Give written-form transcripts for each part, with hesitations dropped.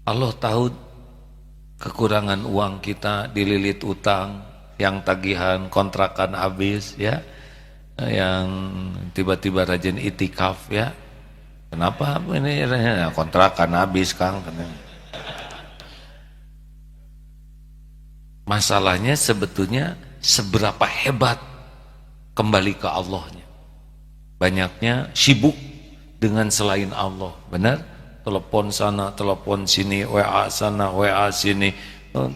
Allah tahu kekurangan uang kita, dililit utang, yang tagihan kontrakan habis ya, yang tiba-tiba rajin itikaf ya. Kenapa ini kontrakan habis Kang? Masalahnya sebetulnya seberapa hebat kembali ke Allahnya. Banyaknya sibuk dengan selain Allah, benar? Telepon sana, telepon sini, WA sana, WA sini.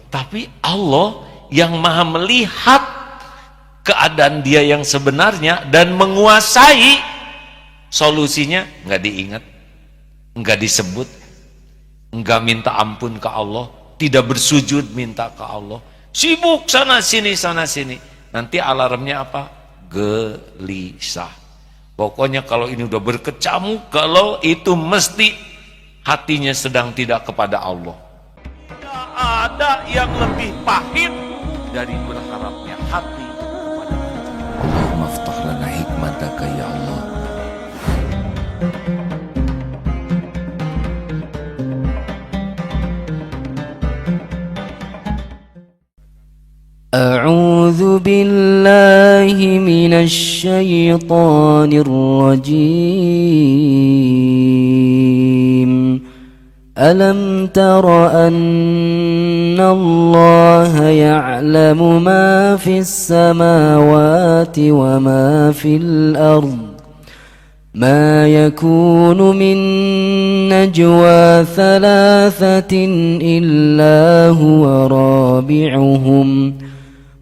Tapi Allah yang maha melihat keadaan dia yang sebenarnya dan menguasai solusinya, nggak diingat, nggak disebut, nggak minta ampun ke Allah, tidak bersujud minta ke Allah, sibuk sana sini sana sini. Nanti alarmnya apa? Gelisah. Pokoknya kalau ini udah berkecamuk, kalau itu mesti hatinya sedang tidak kepada Allah. Tidak ada yang lebih pahit dari berharapnya hati kepada Allah. Allahumma aftah lana hikmataka ya Allah. أعوذ بالله من الشيطان الرجيم ألم تر أن الله يعلم ما في السماوات وما في الأرض ما يكون من نجوى ثلاثة إلا هو رابعهم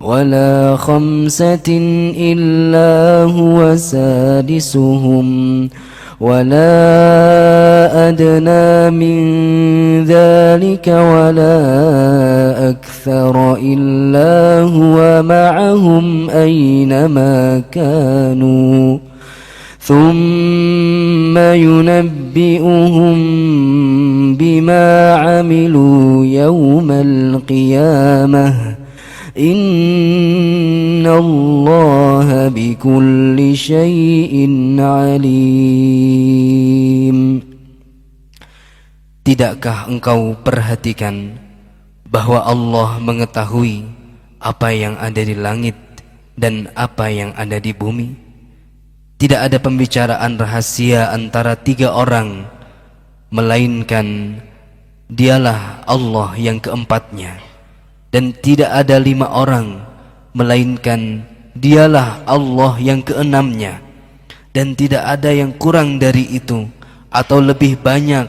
ولا خمسة إلا هو سادسهم ولا أدنى من ذلك ولا أكثر إلا هو معهم أينما كانوا ثم ينبئهم بما عملوا يوم القيامة Inna Allah bikulli syai'in alim. Tidakkah engkau perhatikan bahwa Allah mengetahui apa yang ada di langit dan apa yang ada di bumi? Tidak ada pembicaraan rahasia antara tiga orang, melainkan dialah Allah yang keempatnya. Dan tidak ada lima orang, melainkan dialah Allah yang keenamnya. Dan tidak ada yang kurang dari itu atau lebih banyak,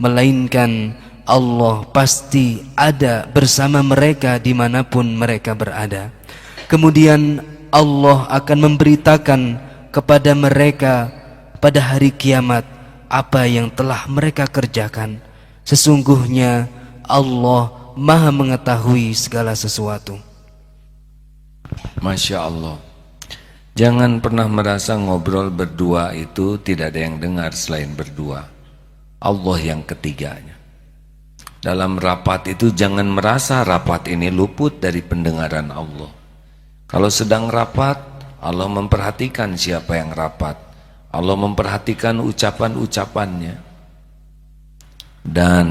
melainkan Allah pasti ada bersama mereka dimanapun mereka berada. Kemudian Allah akan memberitakan kepada mereka pada hari kiamat apa yang telah mereka kerjakan. Sesungguhnya Allah Maha mengetahui segala sesuatu. Masya Allah. Jangan pernah merasa ngobrol berdua itu tidak ada yang dengar selain berdua. Allah yang ketiganya. Dalam rapat itu jangan merasa rapat ini luput dari pendengaran Allah. Kalau sedang rapat, Allah memperhatikan siapa yang rapat. Allah memperhatikan ucapan-ucapannya. Dan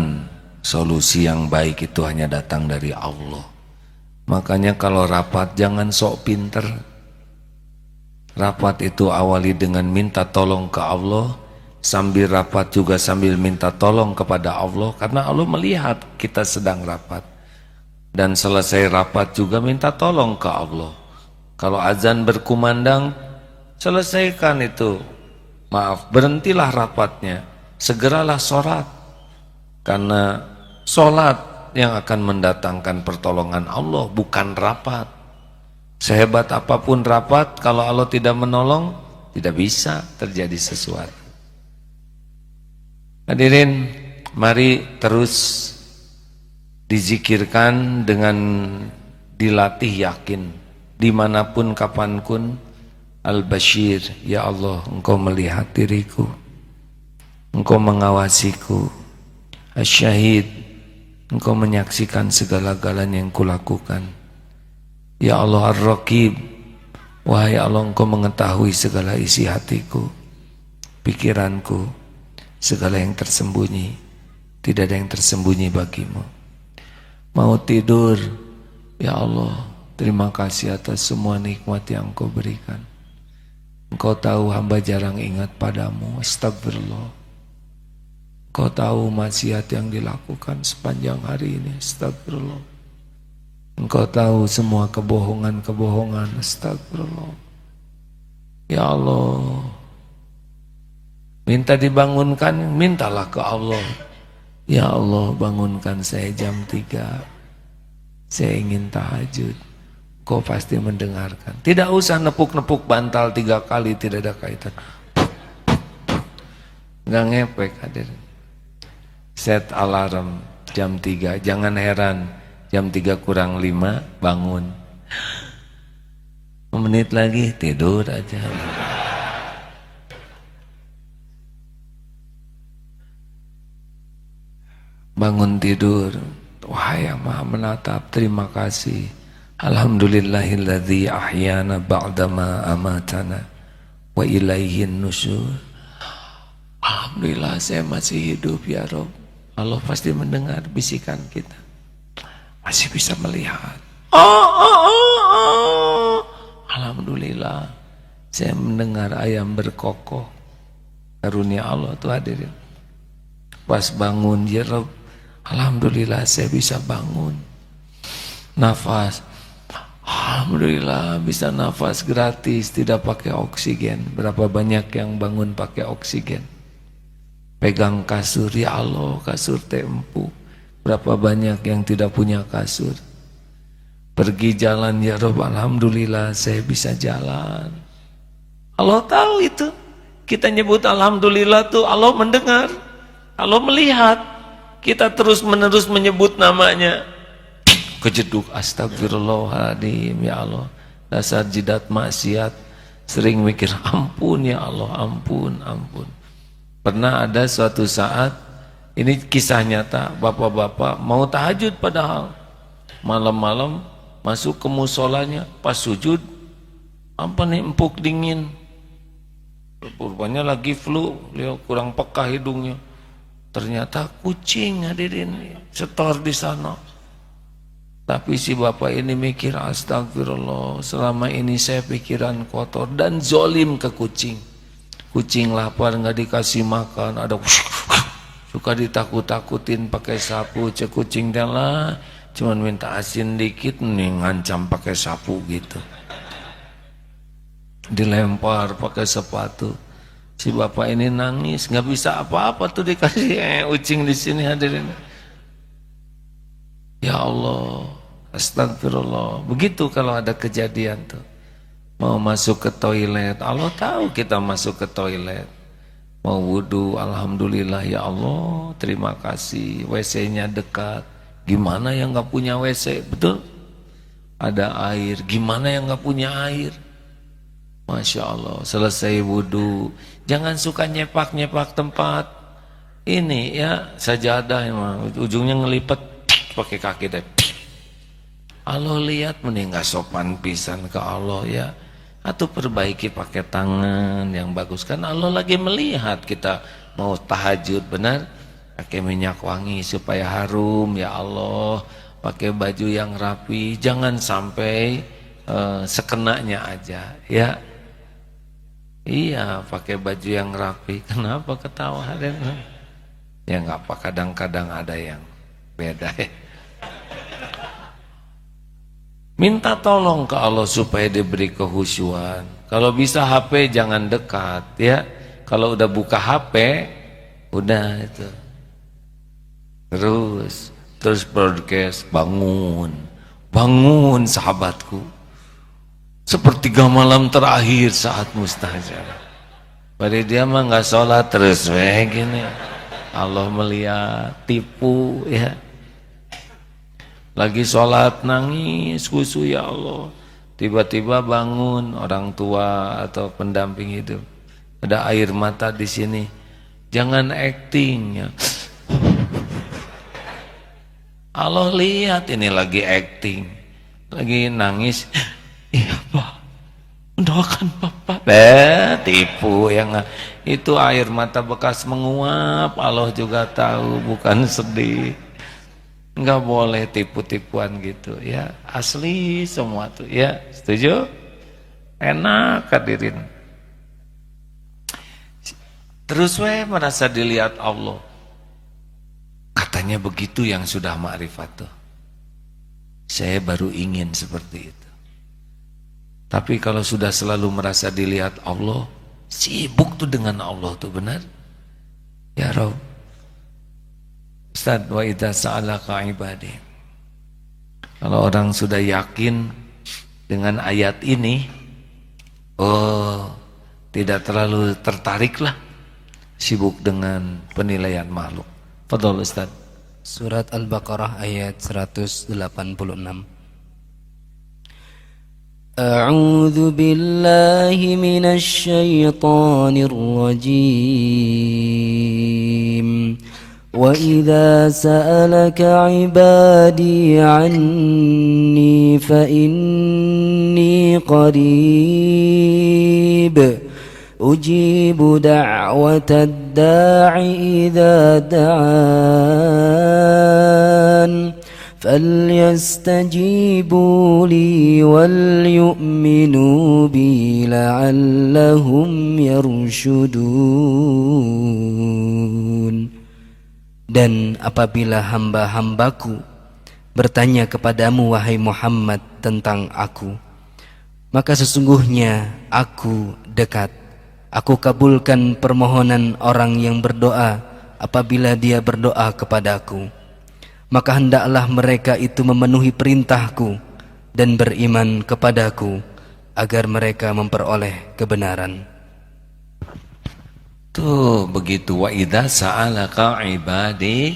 solusi yang baik itu hanya datang dari Allah. Makanya kalau rapat jangan sok pinter. Rapat itu awali dengan minta tolong ke Allah, sambil rapat juga sambil minta tolong kepada Allah, karena Allah melihat kita sedang rapat. Dan selesai rapat juga minta tolong ke Allah. Kalau azan berkumandang, selesaikan itu. Maaf, berhentilah rapatnya, segeralah sholat. Karena sholat yang akan mendatangkan pertolongan Allah, bukan rapat. Sehebat apapun rapat, kalau Allah tidak menolong, tidak bisa terjadi sesuatu. Hadirin, mari terus dizikirkan dengan dilatih yakin. Dimanapun kapanpun, Al-Bashir, ya Allah, Engkau melihat diriku, Engkau mengawasiku. Asyahid, Engkau menyaksikan segala-galanya yang kulakukan. Ya Allah Ar-Raqib, wahai Allah, Engkau mengetahui segala isi hatiku, pikiranku, segala yang tersembunyi. Tidak ada yang tersembunyi bagimu. Mau tidur, ya Allah, terima kasih atas semua nikmat yang Engkau berikan. Engkau tahu hamba jarang ingat padamu, astagfirullah. Engkau tahu maksiat yang dilakukan sepanjang hari ini, astagfirullah. Engkau tahu semua kebohongan-kebohongan, astagfirullah. Ya Allah, minta dibangunkan, mintalah ke Allah. Ya Allah, bangunkan saya jam 3. Saya ingin tahajud. Kau pasti mendengarkan. Tidak usah nepuk-nepuk bantal 3 kali, tidak ada kaitan. Nggak ngepek hadirin. Set alarm jam 3. Jangan heran, jam 3 kurang 5 bangun. 5 menit lagi tidur aja. Bangun tidur, wahai yang maha menatap, terima kasih. Alhamdulillahilladzi ahyana ba'dama amatana wa ilaihin nusyur. Alhamdulillah saya masih hidup ya Rob. Allah pasti mendengar bisikan kita. Masih bisa melihat. Alhamdulillah saya mendengar ayam berkokok. Karunia Allah tuh hadirin. Pas bangun ya Rob, alhamdulillah saya bisa bangun. Nafas, alhamdulillah bisa nafas gratis, tidak pakai oksigen. Berapa banyak yang bangun pakai oksigen? Pegang kasur, ya Allah kasur empuk. Berapa banyak yang tidak punya kasur? Pergi jalan ya Rob, alhamdulillah saya bisa jalan. Allah tahu itu. Kita nyebut alhamdulillah tuh Allah mendengar, Allah melihat. Kita terus menerus menyebut namanya, kejeduk, astagfirullahaladzim, ya Allah. Dasar jidat maksiat, sering mikir ampun ya Allah, ampun, ampun. Pernah ada suatu saat, ini kisah nyata, bapak-bapak mau tahajud padahal malam-malam masuk ke musolanya, pas sujud apa nih, empuk dingin, rupanya lagi flu, beliau kurang peka hidungnya. Ternyata kucing hadirin setor di sana. Tapi si bapak ini mikir, astagfirullah, selama ini saya pikiran kotor dan zolim ke kucing. Kucing lapar nggak dikasih makan, ada suka ditakut-takutin pakai sapu. Cek kucing lah, cuman minta asin dikit nih ngancam pakai sapu gitu. Dilempar pakai sepatu. Si bapak ini nangis, nggak bisa apa-apa tuh dikasih ucing di sini hadirin. Ya Allah, astagfirullah. Begitu kalau ada kejadian tuh, mau masuk ke toilet, Allah tahu kita masuk ke toilet. Mau wudu, alhamdulillah ya Allah, terima kasih. WC-nya dekat. Gimana yang nggak punya WC, betul? Ada air. Gimana yang nggak punya air? Masya Allah, selesai wudu, jangan suka nyepak-nyepak tempat ini ya, sajadah emang ujungnya ngelipet pakai kaki deh. Allah lihat, mending gak sopan pisan ke Allah ya, atau perbaiki pakai tangan yang bagus, kan Allah lagi melihat kita mau tahajud benar. Pakai minyak wangi supaya harum ya Allah, pakai baju yang rapi, jangan sampai sekenanya aja ya. Iya, pakai baju yang rapi. Kenapa ketawa? Ya nggak apa, kadang-kadang ada yang beda ya. Minta tolong ke Allah supaya diberi kehusyuan. Kalau bisa HP jangan dekat ya. Kalau udah buka HP, udah itu. Terus broadcast, bangun. Bangun sahabatku. Sepertiga malam terakhir saat mustajab. Pada dia mah nggak sholat terus gini. Allah melihat, tipu ya. Lagi sholat nangis khusyuk ya Allah. Tiba-tiba bangun orang tua atau pendamping hidup. Ada air mata di sini. Jangan acting ya. Allah lihat ini lagi acting, lagi nangis. Iya Pak, mendoakan bapak. Tipu yang itu air mata bekas menguap, Allah juga tahu, bukan sedih. Nggak boleh tipu-tipuan gitu ya, asli semua tuh ya. Setuju? Enak hadirin. Terus merasa dilihat Allah. Katanya begitu yang sudah ma'rifat tuh. Saya baru ingin seperti itu. Tapi kalau sudah selalu merasa dilihat Allah, sibuk tuh dengan Allah tuh, benar? Ya Rabb. Ustaz, wa idza sa'alaka ibadi. Kalau orang sudah yakin dengan ayat ini, tidak terlalu tertariklah sibuk dengan penilaian makhluk. Fadhol Ustaz. Surat Al-Baqarah ayat 186. A'udzu billahi minasy syaithanir rajim. Wa idza sa'alaka 'ibadi 'anni fa inni qarib ujibu da'watad da'i idza da'an فَلْيَسْتَجِيبُوا لِي وَلْيُؤْمِنُوا بِي لَعَلَّهُمْ يَرْشُدُونَ. Dan apabila hamba-hambaku bertanya kepadamu wahai Muhammad tentang aku, maka sesungguhnya aku dekat. Aku kabulkan permohonan orang yang berdoa apabila dia berdoa kepadaku. Maka hendaklah mereka itu memenuhi perintahku dan beriman kepadaku agar mereka memperoleh kebenaran. Tuh begitu, wa idza sa'alaka ibadi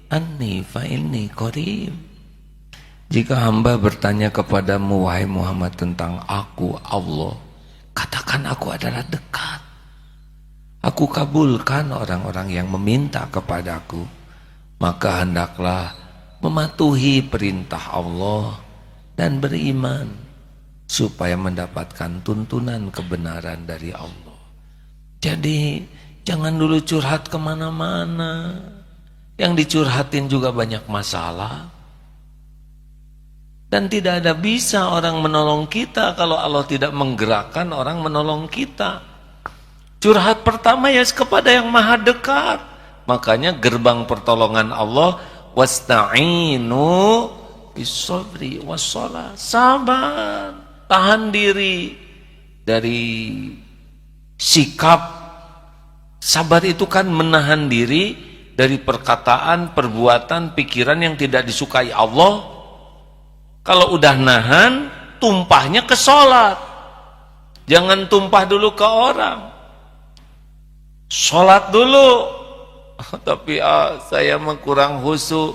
anni fa inni qarib. Jika hamba bertanya kepadamu wahai Muhammad tentang aku Allah, katakan aku adalah dekat. Aku kabulkan orang-orang yang meminta kepadaku. Maka hendaklah mematuhi perintah Allah dan beriman supaya mendapatkan tuntunan kebenaran dari Allah. Jadi jangan dulu curhat kemana-mana. Yang dicurhatin juga banyak masalah. Dan tidak ada bisa orang menolong kita kalau Allah tidak menggerakkan orang menolong kita. Curhat pertama ya kepada yang maha dekat. Makanya gerbang pertolongan Allah, wasta'inu bis-sabri was-shalah. Sabar, tahan diri dari sikap. Sabar itu kan menahan diri dari perkataan, perbuatan, pikiran yang tidak disukai Allah. Kalau udah nahan, tumpahnya ke sholat. Jangan tumpah dulu ke orang. Sholat dulu. Tapi saya mah kurang khusyuk.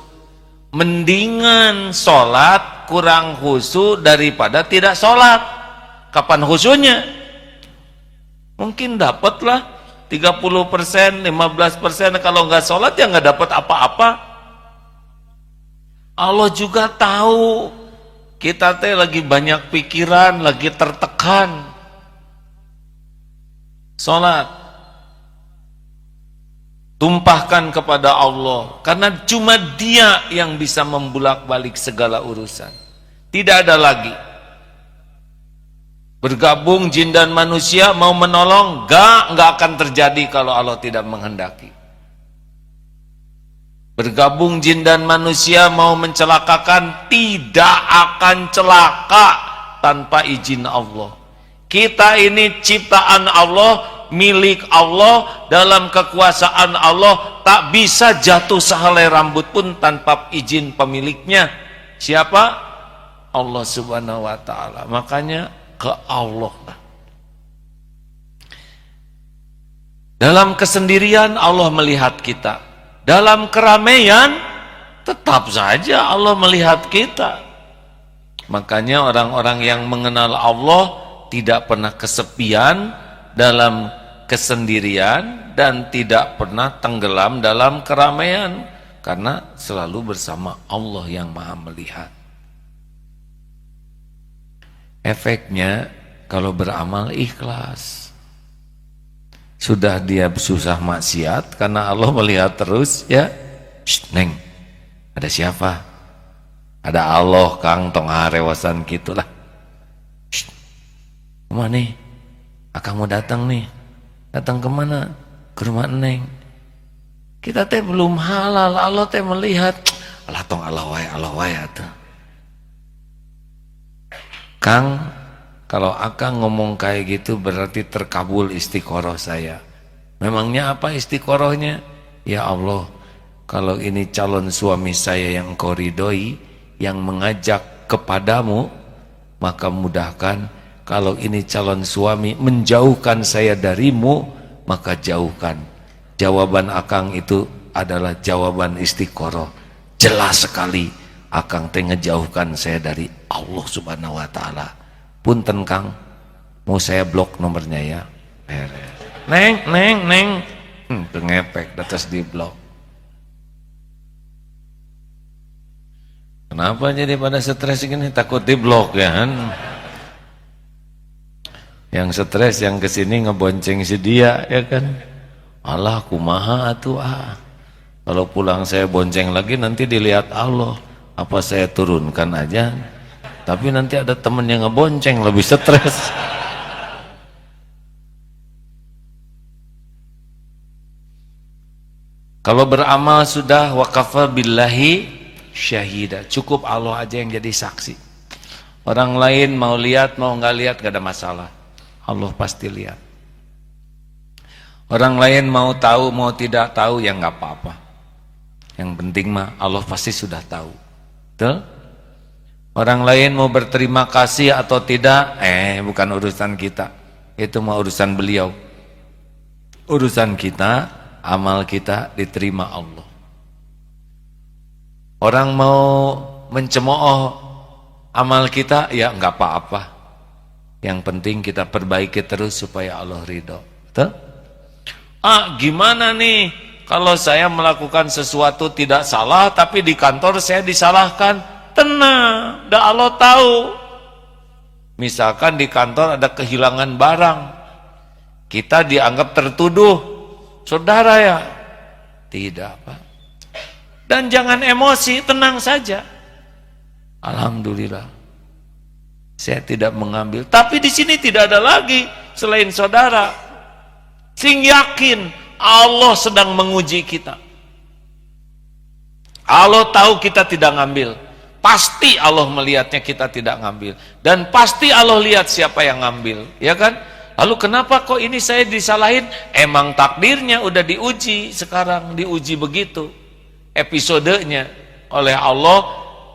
Mendingan sholat kurang khusyuk daripada tidak sholat. Kapan khusyuknya? Mungkin dapatlah 30%, 15%. Kalau nggak sholat ya nggak dapat apa-apa. Allah juga tahu kita teh lagi banyak pikiran, lagi tertekan. Sholat tumpahkan kepada Allah, karena cuma Dia yang bisa membulak-balik segala urusan. Tidak ada lagi. Bergabung jin dan manusia mau menolong, nggak akan terjadi kalau Allah tidak menghendaki. Bergabung jin dan manusia mau mencelakakan, tidak akan celaka tanpa izin Allah. Kita ini ciptaan Allah, milik Allah, dalam kekuasaan Allah, tak bisa jatuh sehelai rambut pun tanpa izin pemiliknya. Siapa? Allah Subhanahu wa ta'ala. Makanya ke Allah lah. Dalam kesendirian Allah melihat kita. Dalam keramaian tetap saja Allah melihat kita. Makanya orang-orang yang mengenal Allah tidak pernah kesepian dalam kesendirian dan tidak pernah tenggelam dalam keramaian, karena selalu bersama Allah yang maha melihat. Efeknya Kalau beramal ikhlas. Sudah dia susah maksiat karena Allah melihat terus ya. Shh, Neng, ada siapa? Ada Allah, Kang, tong harewasan gitulah. Shh, kemana nih? Akang mau datang nih. Datang kemana? Ke rumah Neng. Kita teh belum halal, Allah teh melihat. Allah tong Allah wae atuh. Kang, kalau Akang ngomong kayak gitu berarti terkabul istiqoroh saya. Memangnya apa istiqorohnya? Ya Allah, kalau ini calon suami saya yang Engkau ridhoi, yang mengajak kepadamu, maka mudahkan. Kalau ini calon suami menjauhkan saya darimu, maka jauhkan. Jawaban Akang itu adalah jawaban istiqoroh. Jelas sekali Akang teh ngejauhkan saya dari Allah Subhanahu wa taala. Punten Kang, mau saya blok nomornya ya. Neng. Ngepek datas di blok. Kenapa jadi pada stres gini? Takut di blok ya kan? Yang stres yang kesini ngebonceng si dia ya kan? Allah kumaha atuh ah. Kalau pulang saya bonceng lagi nanti dilihat Allah. Apa saya turunkan aja? Tapi nanti ada temen yang ngebonceng lebih stres. Kalau beramal sudah waqafa billahi syahida. Cukup Allah aja yang jadi saksi. Orang lain mau lihat mau nggak lihat gak ada masalah. Allah pasti lihat. Orang lain mau tahu mau tidak tahu ya nggak apa-apa. Yang penting mah Allah pasti sudah tahu. Betul? Orang lain mau berterima kasih atau tidak, bukan urusan kita. Itu mah urusan beliau. Urusan kita, amal kita diterima Allah. Orang mau mencemooh amal kita, ya nggak apa-apa. Yang penting kita perbaiki terus supaya Allah ridho. Betul? Gimana nih kalau saya melakukan sesuatu tidak salah tapi di kantor saya disalahkan? Tenang, dah Allah tahu. Misalkan di kantor ada kehilangan barang, kita dianggap tertuduh, saudara ya? Tidak, Pak. Dan jangan emosi, tenang saja. Alhamdulillah, saya tidak mengambil. Tapi di sini tidak ada lagi selain saudara. Sing yakin Allah sedang menguji kita. Allah tahu kita tidak ngambil. Pasti Allah melihatnya kita tidak ngambil. Dan pasti Allah lihat siapa yang ngambil. Ya kan? Lalu kenapa kok ini saya disalahin? Emang takdirnya udah diuji sekarang. Diuji begitu. Episodenya oleh Allah.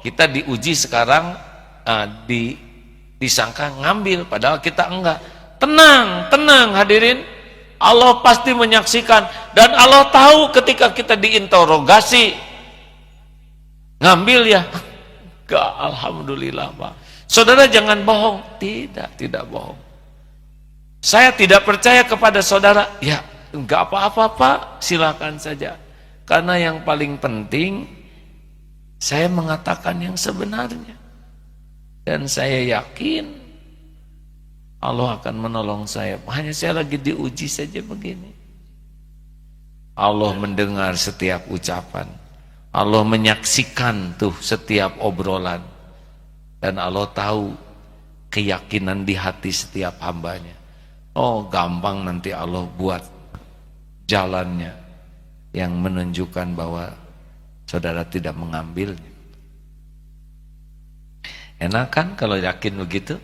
Kita diuji sekarang disangka ngambil. Padahal kita enggak. Tenang hadirin. Allah pasti menyaksikan. Dan Allah tahu ketika kita diinterogasi. Ngambil ya? Alhamdulillah Pak. Saudara jangan bohong. Tidak bohong. Saya tidak percaya kepada saudara. Ya enggak apa-apa Pak, silakan saja. Karena yang paling penting saya mengatakan yang sebenarnya. Dan saya yakin Allah akan menolong saya. Hanya saya lagi diuji saja begini. Allah mendengar setiap ucapan. Allah menyaksikan tuh setiap obrolan. Dan Allah tahu keyakinan di hati setiap hambanya. Oh gampang nanti Allah buat jalannya yang menunjukkan bahwa saudara tidak mengambilnya. Enak kan kalau yakin begitu?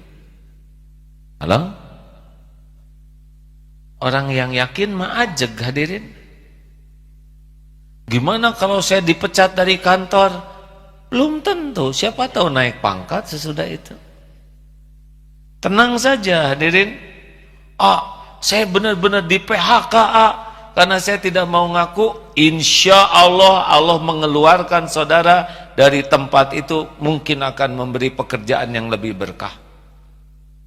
Halo? Orang yang yakin mah ajeg hadirin. Gimana kalau saya dipecat dari kantor? Belum tentu, siapa tahu naik pangkat sesudah itu. Tenang saja hadirin. Saya benar-benar di PHK karena saya tidak mau ngaku. Insya Allah Allah mengeluarkan saudara dari tempat itu, mungkin akan memberi pekerjaan yang lebih berkah.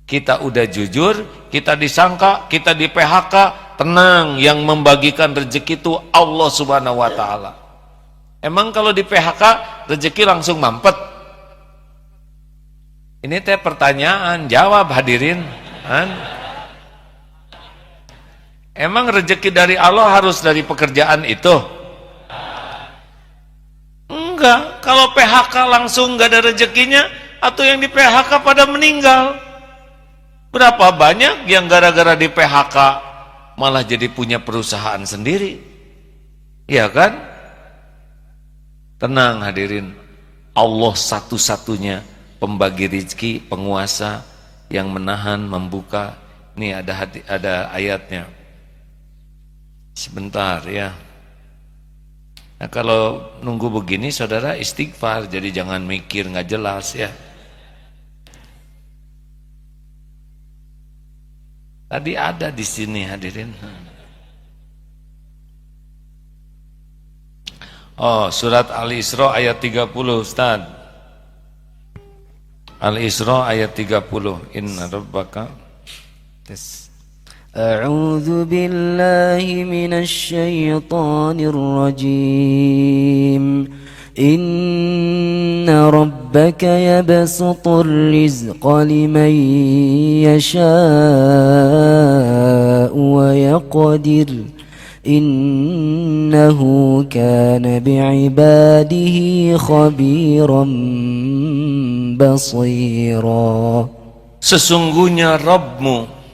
Kita udah jujur, kita disangka, kita di PHK. Tenang, yang membagikan rezeki itu Allah Subhanahu wa taala. Emang kalau di PHK rezeki langsung mampet? Ini teh pertanyaan, jawab hadirin. Kan? Emang rezeki dari Allah harus dari pekerjaan itu? Enggak. Kalau PHK langsung nggak ada rezekinya, atau yang di PHK pada meninggal. Berapa banyak yang gara-gara di PHK malah jadi punya perusahaan sendiri? Iya kan? Tenang hadirin, Allah satu-satunya pembagi rezeki, penguasa yang menahan, membuka. Ini ada ayatnya. Sebentar ya. Nah, kalau nunggu begini saudara istighfar, jadi jangan mikir nggak jelas ya. Tadi ada di sini hadirin. Oh, surat Al-Isra ayat 30 Ustaz. Al-Isra ayat 30. Inna rabbaka. أعوذ بالله من الشيطان الرجيم إن ربك يبسط الرزق لمن يشاء ويقدر إنه كان بعباده خبيرا بصيرا. Sesungguhnya Rabbmu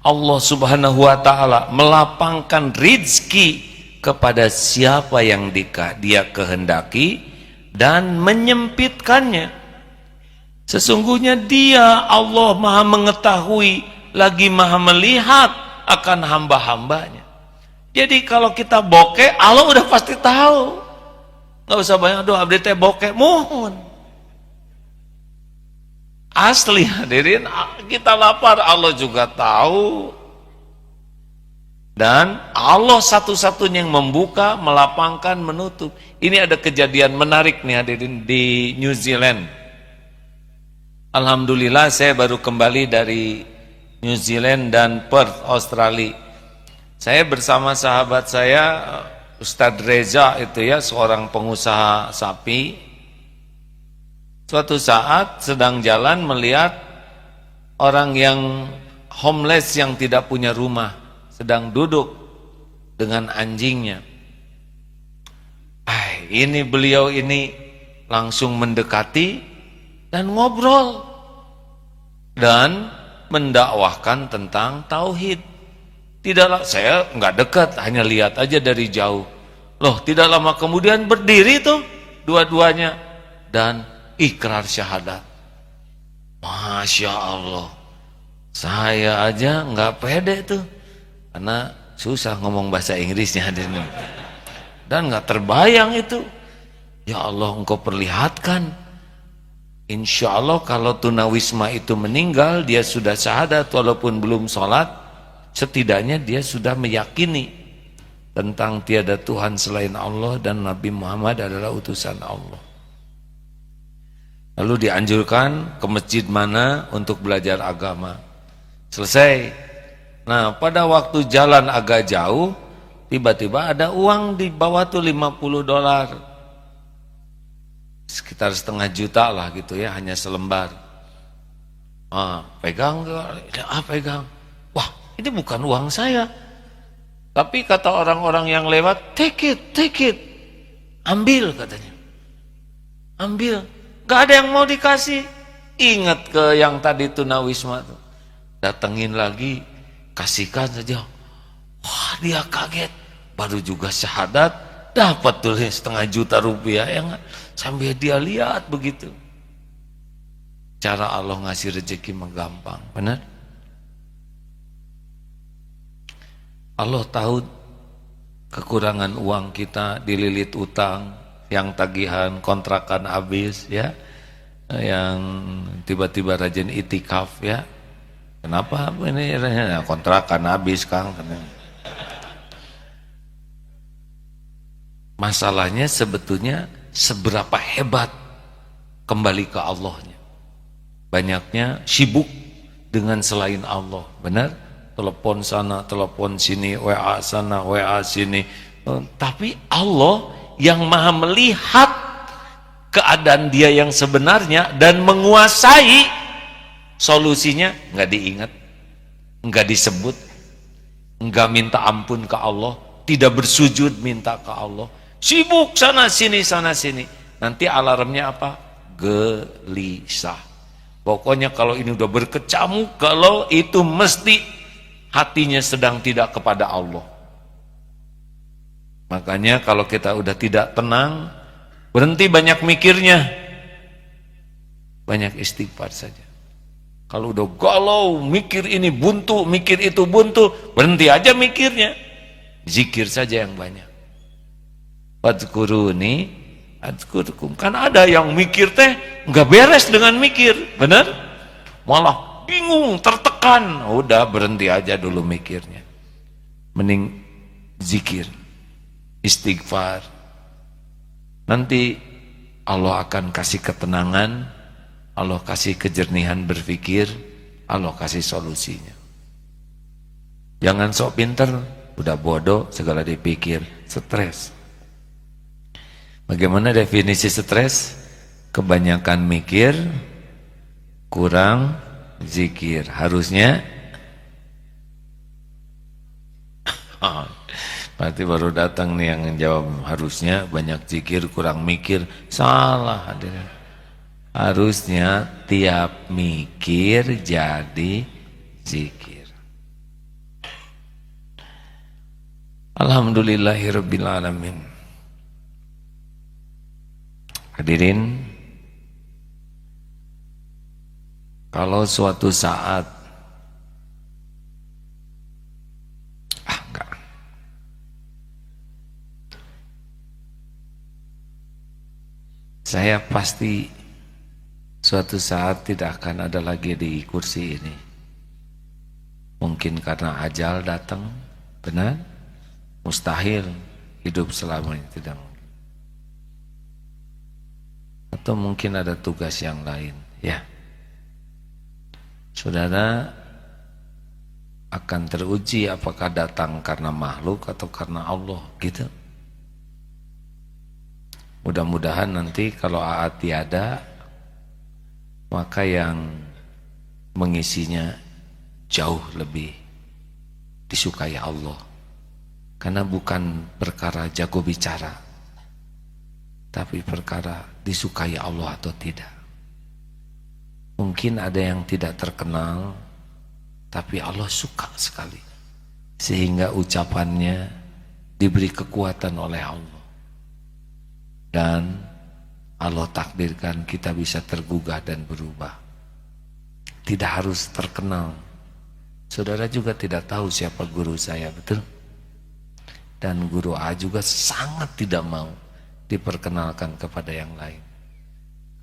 Allah subhanahu wa ta'ala melapangkan rizki kepada siapa yang dia kehendaki dan menyempitkannya. Sesungguhnya dia Allah maha mengetahui lagi maha melihat akan hamba-hambanya. Jadi kalau kita bokeh, Allah udah pasti tahu. Nggak usah banyak doa, abdi teh bokeh, mohon. Asli hadirin, kita lapar Allah juga tahu. Dan Allah satu-satunya yang membuka, melapangkan, menutup. Ini ada kejadian menarik nih hadirin di New Zealand. Alhamdulillah saya baru kembali dari New Zealand dan Perth, Australia. Saya bersama sahabat saya Ustadz Reza itu ya, seorang pengusaha sapi. Suatu saat sedang jalan melihat orang yang homeless yang tidak punya rumah sedang duduk dengan anjingnya. Ini beliau ini langsung mendekati dan ngobrol dan mendakwahkan tentang tauhid. Tidaklah, saya nggak dekat, hanya lihat aja dari jauh. Loh, tidak lama kemudian berdiri tuh dua-duanya dan ikrar syahadat. Masya Allah, saya aja nggak pede tuh, karena susah ngomong bahasa Inggrisnya dan nggak terbayang itu. Ya Allah, engkau perlihatkan. Insya Allah kalau tunawisma itu meninggal, dia sudah syahadat walaupun belum sholat, setidaknya dia sudah meyakini tentang tiada Tuhan selain Allah dan Nabi Muhammad adalah utusan Allah. Lalu dianjurkan ke masjid mana untuk belajar agama. Selesai. Nah, pada waktu jalan agak jauh, tiba-tiba ada uang di bawah tuh $50. Sekitar setengah juta lah gitu ya, hanya selembar. Pegang enggak? Pegang. Wah, ini bukan uang saya. Tapi kata orang-orang yang lewat, take it. Ambil katanya. Ambil. Gak ada yang mau dikasih. Ingat ke yang tadi tunawisma tuh. Datengin lagi, kasihkan saja. Wah, dia kaget. Baru juga syahadat, dapat tuh setengah juta rupiah. Yang sambil dia lihat begitu. Cara Allah ngasih rezeki menggampang, benar? Allah tahu kekurangan uang kita, dililit utang, yang tagihan kontrakan habis ya, yang tiba-tiba rajin itikaf ya. Kenapa ini kontrakan habis Kang? Masalahnya sebetulnya seberapa hebat kembali ke Allahnya. Banyaknya sibuk dengan selain Allah, benar? Telepon sana, telepon sini, WA sana, WA sini. Tapi Allah yang maha melihat keadaan dia yang sebenarnya dan menguasai Solusinya nggak diingat, nggak disebut, nggak minta ampun ke Allah, tidak bersujud minta ke Allah, sibuk sana sini sana sini. Nanti alarmnya apa? Gelisah. Pokoknya kalau ini udah berkecamuk, kalau itu mesti hatinya sedang tidak kepada Allah. Makanya kalau kita udah tidak tenang, berhenti banyak mikirnya, banyak istighfar saja. Kalau udah galau, mikir ini buntu, mikir itu buntu, berhenti aja mikirnya, zikir saja yang banyak. Fadhkuruni adzkurkum. Kan ada yang mikir teh nggak beres dengan mikir, benar? Malah bingung, tertekan. Udah berhenti aja dulu mikirnya, mending zikir, istighfar. Nanti Allah akan kasih ketenangan, Allah kasih kejernihan berpikir, Allah kasih solusinya. Jangan sok pinter, udah bodoh segala dipikir, stres. Bagaimana definisi stres? Kebanyakan mikir, kurang zikir. Harusnya berarti baru datang nih yang jawab, harusnya banyak zikir, kurang mikir. Salah hadirin. Harusnya tiap mikir jadi zikir. Alhamdulillahirabbil alamin. Hadirin, kalau suatu saat enggak, saya pasti suatu saat tidak akan ada lagi di kursi ini. Mungkin karena ajal datang, benar? Mustahil hidup selamanya, tidak mungkin. Atau mungkin ada tugas yang lain, ya. Saudara akan teruji apakah datang karena makhluk atau karena Allah, gitu. Mudah-mudahan nanti kalau Aat tiada, maka yang mengisinya jauh lebih disukai Allah. Karena bukan perkara jago bicara, tapi perkara disukai Allah atau tidak. Mungkin ada yang tidak terkenal, tapi Allah suka sekali, sehingga ucapannya diberi kekuatan oleh Allah. Dan Allah takdirkan kita bisa tergugah dan berubah. Tidak harus terkenal. Saudara juga tidak tahu siapa guru saya, betul? Dan guru A juga sangat tidak mau diperkenalkan kepada yang lain.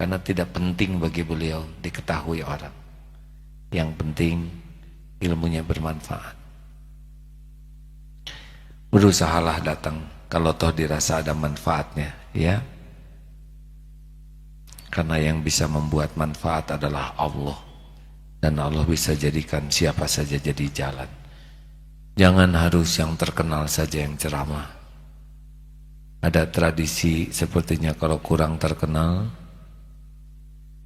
Karena tidak penting bagi beliau diketahui orang. Yang penting ilmunya bermanfaat. Berusahalah datang kalau toh dirasa ada manfaatnya, ya. Karena yang bisa membuat manfaat adalah Allah. Dan Allah bisa jadikan siapa saja jadi jalan. Jangan harus yang terkenal saja yang ceramah. Ada tradisi sepertinya kalau kurang terkenal,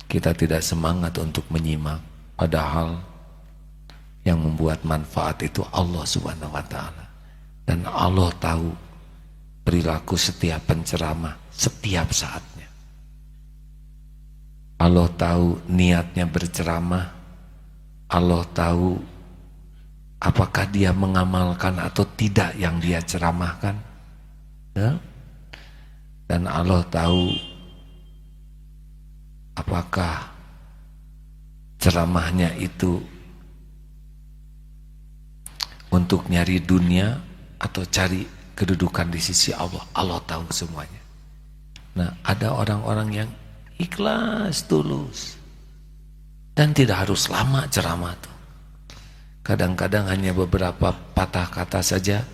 kita tidak semangat untuk menyimak. Padahal yang membuat manfaat itu Allah Subhanahu wa ta'ala. Dan Allah tahu perilaku setiap penceramah setiap saatnya. Allah tahu niatnya berceramah. Allah tahu apakah dia mengamalkan atau tidak yang dia ceramahkan, ya? Dan Allah tahu apakah ceramahnya itu untuk nyari dunia atau cari kedudukan di sisi Allah. Allah tahu semuanya. Nah, ada orang-orang yang ikhlas, tulus, dan tidak harus lama ceramah tuh. Kadang-kadang hanya beberapa patah kata saja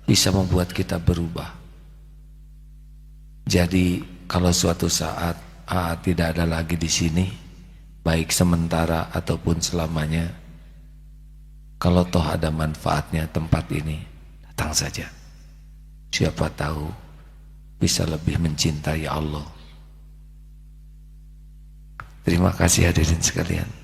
bisa membuat kita berubah. Jadi kalau suatu saat tidak ada lagi di sini, baik sementara ataupun selamanya, kalau toh ada manfaatnya tempat ini, datang saja. Siapa tahu bisa lebih mencintai Allah. Terima kasih hadirin sekalian.